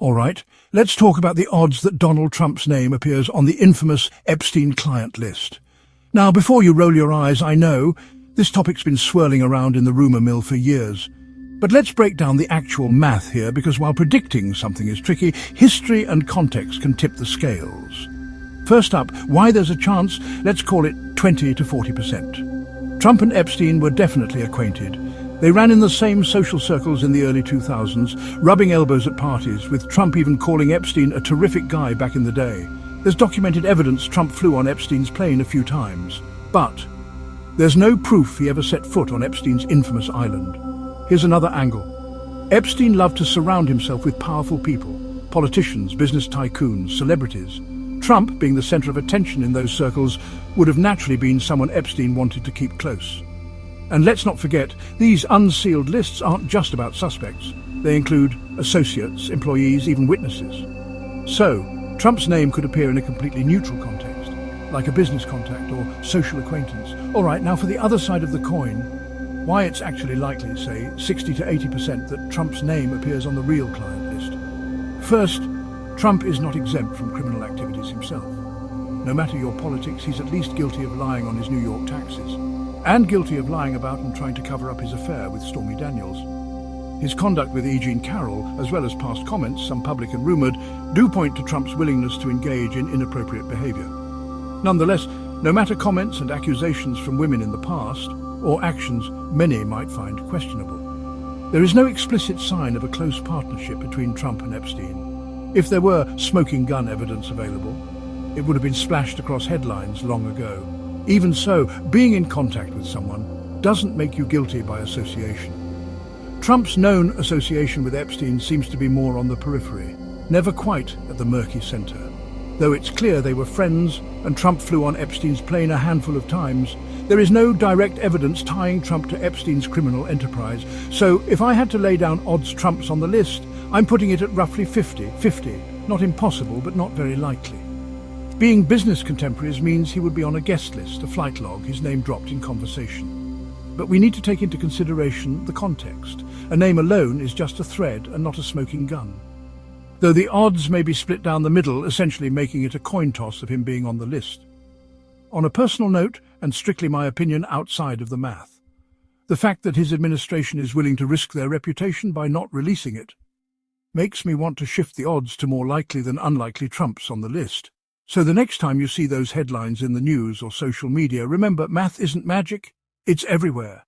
All right, let's talk about the odds that Donald Trump's name appears on the infamous Epstein client list. Now, before you roll your eyes, I know this topic's been swirling around in the rumor mill for years. But let's break down the actual math here, because while predicting something is tricky, history and context can tip the scales. First up, why there's a chance, let's call it 20 to 40%. Trump and Epstein were definitely acquainted. They ran in the same social circles in the early 2000s, rubbing elbows at parties, with Trump even calling Epstein a terrific guy back in the day. There's documented evidence Trump flew on Epstein's plane a few times. But there's no proof he ever set foot on Epstein's infamous island. Here's another angle. Epstein loved to surround himself with powerful people, politicians, business tycoons, celebrities. Trump, being the center of attention in those circles, would have naturally been someone Epstein wanted to keep close. And let's not forget, these unsealed lists aren't just about suspects. They include associates, employees, even witnesses. So, Trump's name could appear in a completely neutral context, like a business contact or social acquaintance. All right, now for the other side of the coin, why it's actually likely, say, 60 to 80% that Trump's name appears on the real client list. First, Trump is not exempt from criminal activities himself. No matter your politics, he's at least guilty of lying on his New York taxes, and guilty of lying about and trying to cover up his affair with Stormy Daniels. His conduct with E. Jean Carroll, as well as past comments, some public and rumoured, do point to Trump's willingness to engage in inappropriate behaviour. Nonetheless, no matter comments and accusations from women in the past, or actions many might find questionable, there is no explicit sign of a close partnership between Trump and Epstein. If there were smoking gun evidence available, it would have been splashed across headlines long ago. Even so, being in contact with someone doesn't make you guilty by association. Trump's known association with Epstein seems to be more on the periphery, never quite at the murky center. Though it's clear they were friends and Trump flew on Epstein's plane a handful of times, there is no direct evidence tying Trump to Epstein's criminal enterprise. So if I had to lay down odds Trump's on the list, I'm putting it at roughly 50-50. Not impossible, but not very likely. Being business contemporaries means he would be on a guest list, a flight log, his name dropped in conversation. But we need to take into consideration the context. A name alone is just a thread and not a smoking gun. Though the odds may be split down the middle, essentially making it a coin toss of him being on the list. On a personal note, and strictly my opinion outside of the math, the fact that his administration is willing to risk their reputation by not releasing it makes me want to shift the odds to more likely than unlikely Trump's on the list. So the next time you see those headlines in the news or social media, remember, math isn't magic, it's everywhere.